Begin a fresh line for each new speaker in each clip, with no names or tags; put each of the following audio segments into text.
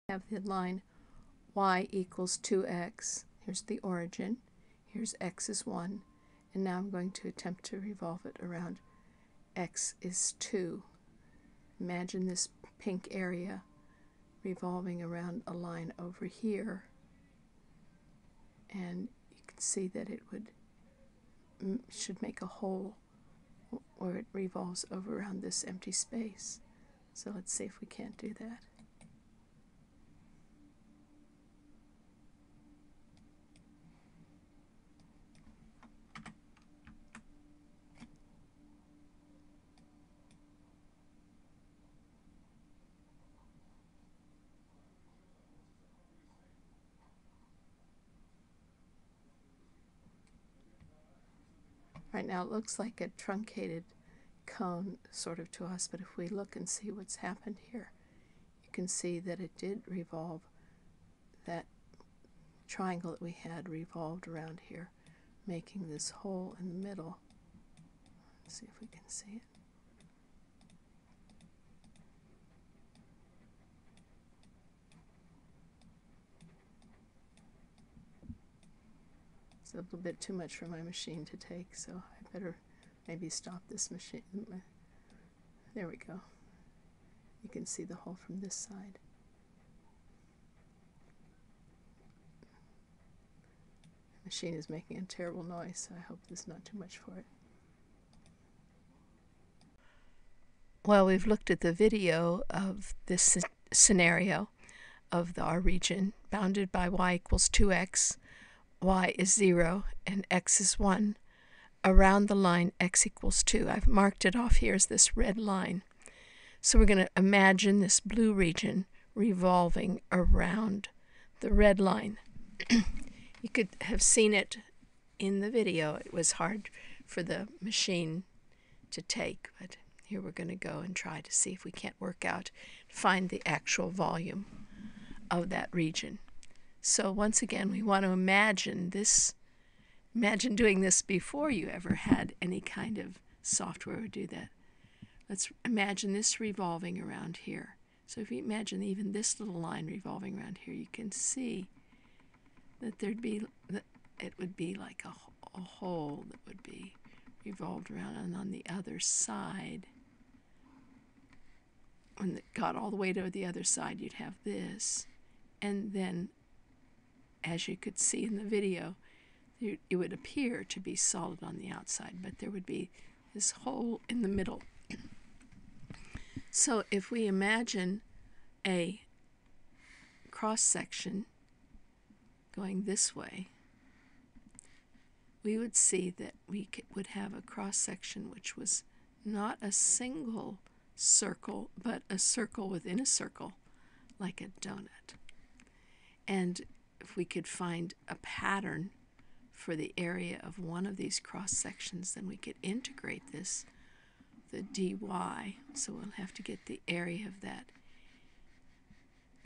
have the line y equals 2x. Here's the origin. Here's x is 1. And now I'm going to attempt to revolve it around x is 2. Imagine this pink area revolving around a line over here. And you can see that it should make a hole where it revolves over around this empty space. So let's see if we can't do that. Right now it looks like a truncated cone sort of to us, but if we look and see what's happened here, you can see that it did revolve. That triangle that we had revolved around here, making this hole in the middle. Let's see if we can see it. It's a little bit too much for my machine to take, so I better maybe stop this machine. There we go. You can see the hole from this side. The machine is making a terrible noise, so I hope there's not too much for it. Well, we've looked at the video of this scenario of our region bounded by y equals 2x, y is 0, and x is 1, around the line x equals 2. I've marked it off here as this red line. So we're going to imagine this blue region revolving around the red line. You could have seen it in the video. It was hard for the machine to take, but here we're going to go and try to see if we can't work out, find the actual volume of that region. So once again, we want to imagine this. Imagine doing this before you ever had any kind of software to do that. Let's imagine this revolving around here. So if you imagine even this little line revolving around here, you can see that it would be like a hole that would be revolved around, and on the other side, when it got all the way to the other side, you'd have this, and then, as you could see in the video, it would appear to be solid on the outside, but there would be this hole in the middle. So if we imagine a cross-section going this way, we would see that we would have a cross-section which was not a single circle, but a circle within a circle, like a donut. And if we could find a pattern for the area of one of these cross-sections, then we could integrate this, the dy, so we'll have to get the area of that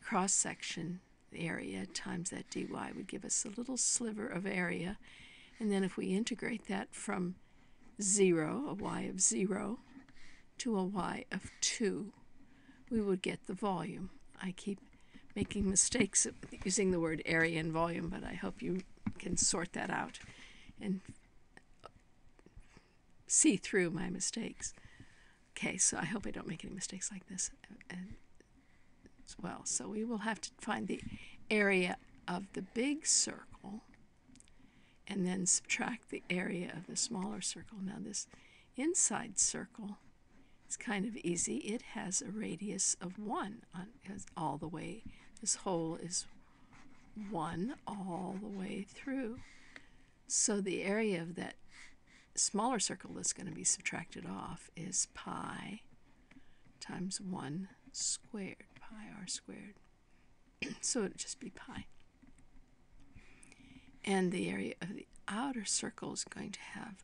cross-section, the area times that dy would give us a little sliver of area, and then if we integrate that from 0, a y of 0, to a y of 2, we would get the volume. I keep making mistakes using the word area and volume, but I hope you can sort that out and see through my mistakes. Okay, so I hope I don't make any mistakes like this as well. So we will have to find the area of the big circle and then subtract the area of the smaller circle. Now this inside circle is kind of easy. It has a radius of 1 all the way. This hole is 1 all the way through. So the area of that smaller circle that's going to be subtracted off is pi times 1 squared, pi r squared. So it would just be pi. And the area of the outer circle is going to have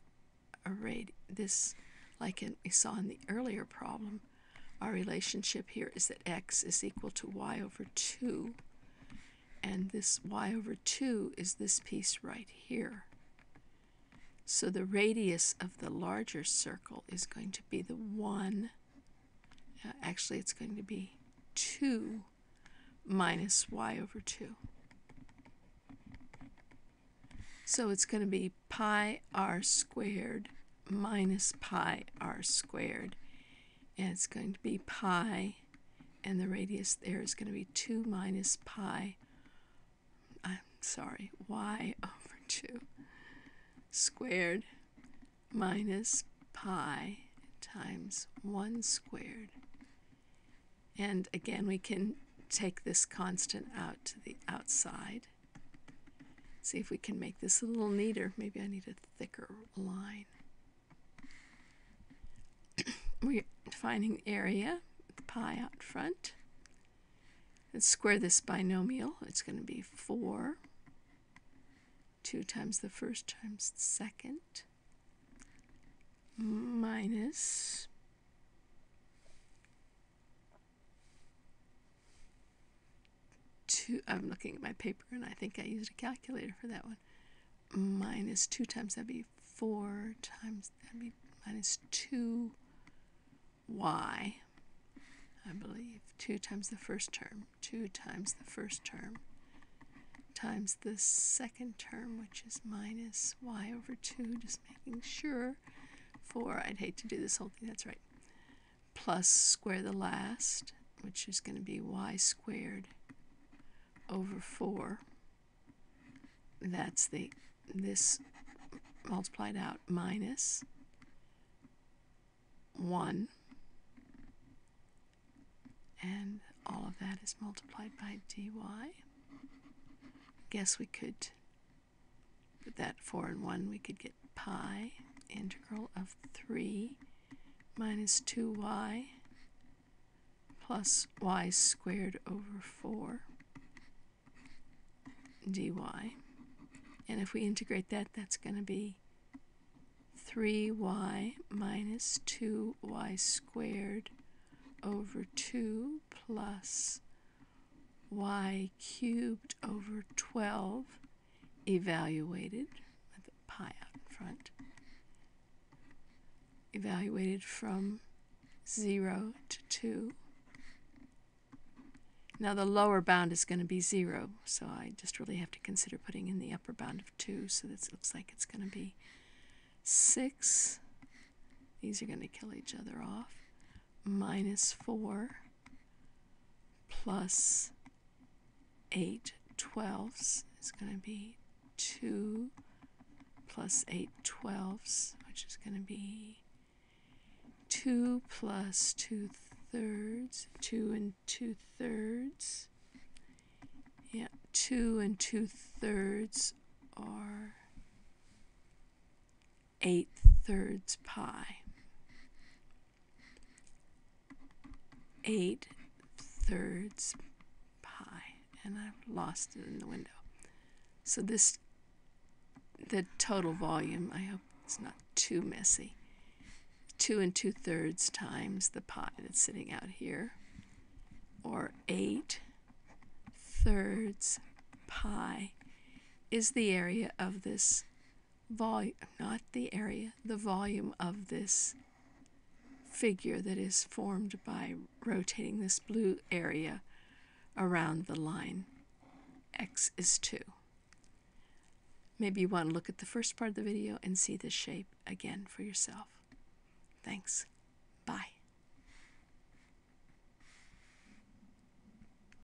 a radius. This, like we saw in the earlier problem, our relationship here is that x is equal to y over 2. And this y over 2 is this piece right here. So the radius of the larger circle is going to be the 1. Actually, it's going to be 2 minus y over 2. So it's going to be pi r squared minus pi r squared. And it's going to be pi, and the radius there is going to be 2 minus pi, y over 2 squared minus pi times 1 squared. And again, we can take this constant out to the outside. See if we can make this a little neater. Maybe I need a thicker line. We're finding the area, the pi out front. Let's square this binomial. It's going to be 4, 2 times the first times the second, minus 2. I'm looking at my paper and I think I used a calculator for that one. Minus 2 times, that'd be 4 times, that'd be minus 2y, I believe. 2 times the first term, 2 times the first term, times the second term, which is minus y over 2, just making sure. 4, I'd hate to do this whole thing, that's right. Plus square the last, which is going to be y squared over 4. That's this multiplied out, minus 1. And all of that is multiplied by dy. Guess we could put that 4 and 1, we could get pi integral of 3 minus 2y plus y squared over 4 dy. And if we integrate that, that's going to be 3y minus 2y squared over 2 plus y cubed over 12 evaluated, with the pi out in front, evaluated from 0 to 2. Now the lower bound is going to be 0, so I just really have to consider putting in the upper bound of 2, so this looks like it's going to be 6. These are going to kill each other off. Minus 4 plus 8 twelfths is going to be 2 plus 8 twelfths, which is going to be 2 plus 2/3, 2 and 2/3. Yeah, 2 and 2/3 are 8/3 pi. 8/3 pi, and I've lost it in the window. So this, the total volume, I hope it's not too messy. 2 and 2/3 times the pi that's sitting out here, or 8/3 pi, is the area of this volume, not the area, the volume of this figure that is formed by rotating this blue area around the line x is 2. Maybe you want to look at the first part of the video and see the shape again for yourself. Thanks.